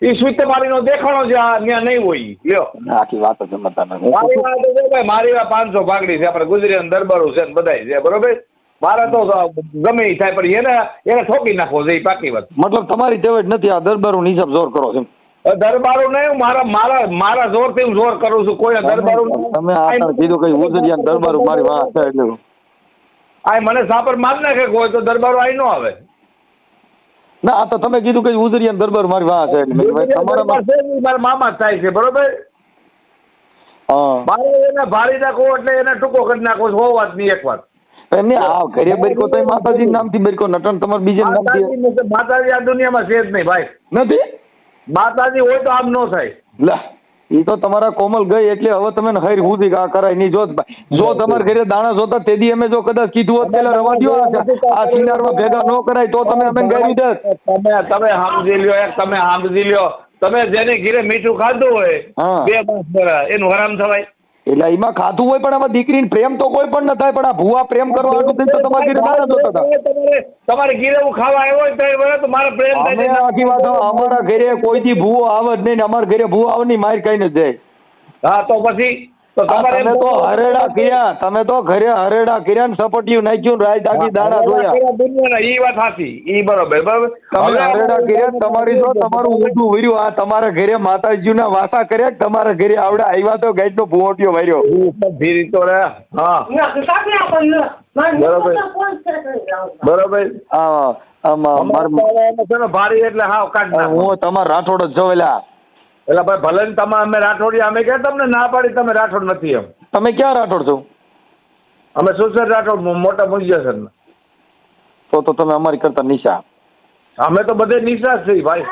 Speaker 5: એ સુતેમારીનો દેખાણો છે, ત્યાં નહીં હોય. લ્યો
Speaker 1: આખી વાત જ સમજતા નથી.
Speaker 5: મારી વાત છે ભાઈ, મારી વાત 500 ભાગડી છે, આપણે ગુજરાત દરબારું છે ને બધાય છે. બરોબર. મારે તો ગમે એ થાય પણ એને ઠોકી નાખવો છે, એ પાકી વાત.
Speaker 1: મતલબ તમારી ટેવ જ નથી આ દરબારું નિજામ જોર કરો છો.
Speaker 5: દરબારું નહીં, મારા જોરથી હું જોર કરું છું. કોઈ દરબારું
Speaker 1: તમે આ કીધું કઈ ઉજરિયા દરબારું મારી વાત છે એટલે
Speaker 5: આ મને સાપર માર નાખે કોઈ તો દરબારું આઈ ન આવે.
Speaker 1: ના, આ તો તમે કીધું કઈ ઉજરિયા દરબાર મારી વાત છે એટલે
Speaker 5: મારા મામા જ થાય છે. બરોબર. મારે એને ભારી નાખવો એટલે એને ટૂંકો કરી નાખવો છે. વાત નહીં એક વાત
Speaker 1: એમને આ ઘરે બરકો તો માતાજી નામથી બરકો નટન તમારે બીજે નામથી
Speaker 5: માતાજી આ દુનિયામાં છે જ નહીં ભાઈ.
Speaker 1: નથી
Speaker 5: માતાજી હોય તો આમ ન થાય.
Speaker 1: લા, એ તો તમારા કોમલ ગઈ એટલે હવે તમે હૈર હુંથી આ કરાય નહીં. જો તમારા ઘરે દાણા જોતા તેદી અમે જો કદાચ કીધું હોત પેલા રવા દ્યો, આ સિનારમાં ભેગા ન કરાય તો તમે અમે ગાડી દે.
Speaker 5: તમે સમજી લ્યો, તમે સમજી લ્યો, તમે જેને ઘરે મીઠું ખાધું હોય 2 માસ એનું હરામ થવાય.
Speaker 1: એટલે એમાં ખાધું હોય પણ આમાં દીકરીને પ્રેમ તો કોઈ પણ ન થાય, પણ આ ભૂવા પ્રેમ કરવા હાટું થઈને તો તમારા ઘરે દાણા જોતા હતા.
Speaker 5: તમારે ઘરે હું ખાવા આવ્યો હોય તો તો મારો પ્રેમ
Speaker 1: અમે આખી વાત, અમારા ઘરે કોઈથી ભૂવો આવે જ નહીં, અમારા ઘરે ભૂવો આવે નહીં, માર કઈ ન જાય.
Speaker 5: હા તો પછી તો તમારે
Speaker 1: તો હરેડા કર્યા, તમે તો ઘરે હરેડા કર્યા ને સપટિયું નાખ્યું, રાત આખી દાણા જોયા.
Speaker 5: દુનિયાના ઈ વાત સાચી, ઈ બરોબર. બરોબર.
Speaker 1: તમે હરેડા કર્યા, તમારી જો તમારું ઊંધું વર્યું. આ તમારા ઘરે માતાજીના વાસા કર્યા, તમારા ઘરે આવડે આવ્યા તો ગાઈડ નો ભૂવટિયો વર્યો.
Speaker 5: ધીરી તો રે. હા બરોબર. બરોબર. ભારી એટલે હાવ કાઢ નાખો.
Speaker 1: હું તમારા રાઠોડ જ જોવેલા.
Speaker 5: એટલે ભાઈ ભલે ને તમે અમે રાઠોડી, અમે ક્યાં તમને ના પાડી તમે રાઠોડ નથી. એમ
Speaker 1: તમે ક્યાં રાઠોડ છો?
Speaker 5: અમે સુસર રાઠોડ, મોટા મુંજસર.
Speaker 1: તો તમે અમારી કરતા નિશા.
Speaker 5: અમે તો બધે નિશા જ છીએ ભાઈ.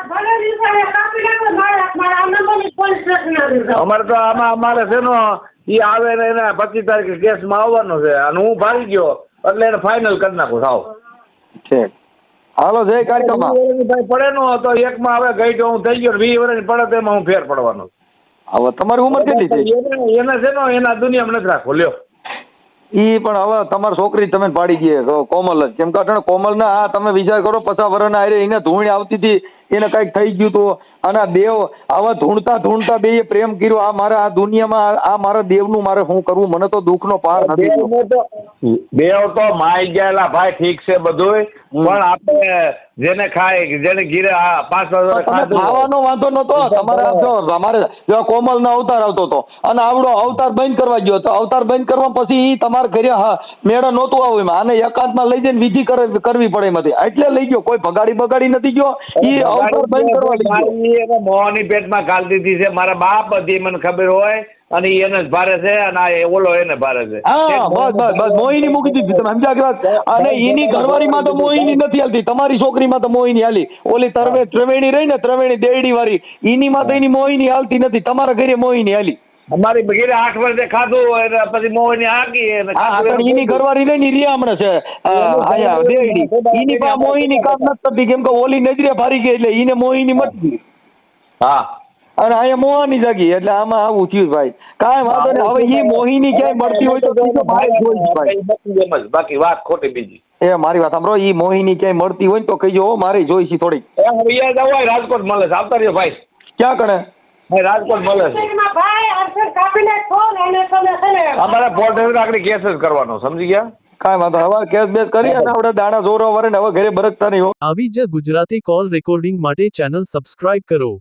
Speaker 5: અમારે તો આમાં અમારે છે ને એ આવે ને એને 25 તારીખે કેસમાં આવવાનો છે અને હું ભારી ગયો એટલે એને ફાઇનલ કરી નાખું સાવ.
Speaker 1: છે હાલો જય કાર્યક્રમમાં
Speaker 5: પડે નો તો એકમાં હવે ગઈ તો હું થઈ ગયો 20 વર્ષની પડે તો એમાં હું ફેર પડવાનો.
Speaker 1: હવે તમારી ઉંમર કેટલી છે?
Speaker 5: એને છે ને એના દુનિયામાં નથી રાખવો. લ્યો
Speaker 1: ઈ પણ હવે તમારી છોકરી તમે પાડી ગઈ કોમલ જ. કેમ કે કોમલ ને આ તમે વિચાર કરો 50 વર્ષના આરે એને ધૂણી આવતી હતી, એને કઈક થઈ ગયું હતું અને આ દેવ આવા ધૂણતા બે પ્રેમ કર્યો. આ મારા આ દુનિયામાં આ મારા દેવનું મારે શું કરવું? મને તો દુઃખનો પાર નથી.
Speaker 5: દેવ તો માઈ ગયેલા ભાઈ, ઠીક છે બધું, પણ આપણે જેને ખાય જેને ઘીરે 5 વર્ષ
Speaker 1: ખાવાનો વાંધો નતો. તમારે અમારે જો કોમલ નો અવતાર આવતો હતો અને આવડો અવતાર બંધ કરવા ગયો તો અવતાર બંધ કરવા પછી ઈ તમારા ઘરે મેળા નહોતું આવ્યું. આને એકાંતમાં લઈ જઈને વિધિ કરવી પડે એમાંથી, એટલે લઈ ગયો. કોઈ બગાડી નથી ગયો. ઈ અવતાર બંધ કરવા લઈ ગયો.
Speaker 5: મોહની પેટમાં ગાલ દીધી છે મારા બાપ, બધી મને ખબર હોય અને એને જ ભારે છે અને આ ઓલો એને ભારે છે.
Speaker 1: હા બસ મોહિની મૂકી દીધી. તમે સમજ્યા કે વાત? અને એની ઘરવાળીમાં તો મોહિની નથી હાલતી, તમારી છોકરીમાં તો મોહિની હાલી. ઓલી ત્રવેણી રહી ને, ત્રવેણી દેડી વાળી, એની માં તો એની મોહિની હાલતી નથી. તમારા ઘરે મોહિની હાલી.
Speaker 5: અમારી ઘરે 8 વર્ષે ખાધું હોય પછી મોહિની હાકી.
Speaker 1: એની ઘરવાળી રહી ને રિયા હમણાં છે આયા દેડી, એની પા મોહિની કામ નથી કરતી. કેમ કે ઓલી નજરે ભારી ગઈ એટલે એને મોહિની મટી.
Speaker 5: હા
Speaker 1: અને અહીંયા મોહની જાગી એટલે આમાં આવું થયું ભાઈ. કાંઈ વાંધો નહીં. હવે એ મોહિની ક્યાંય મળતી હોય તો મારે જોઈશ ભાઈ.
Speaker 5: બાકી વાત ખોટી બીજી.
Speaker 1: એ મારી વાત સાંભળો, એ મોહિની ક્યાંય મળતી હોય ને તો કહીજો, મારે જોઈશ થોડીક.
Speaker 5: રાજકોટ મળે છે, આવતા રહ્યો ભાઈ.
Speaker 1: ક્યાં કણે?
Speaker 5: રાજકોટ મળે છે. અમારે પોર્ટ આગળ કેસ જ કરવાનો, સમજી ગયા?
Speaker 1: કાંઈ વાંધો. હવે કેસ બેસ કરી અને આપણે દાણા જોરો વરે ને હવે ઘરે બરકતા નહીં હો.
Speaker 2: આવી જ ગુજરાતી કોલ રેકોર્ડિંગ માટે ચેનલ સબસ્ક્રાઇબ કરો.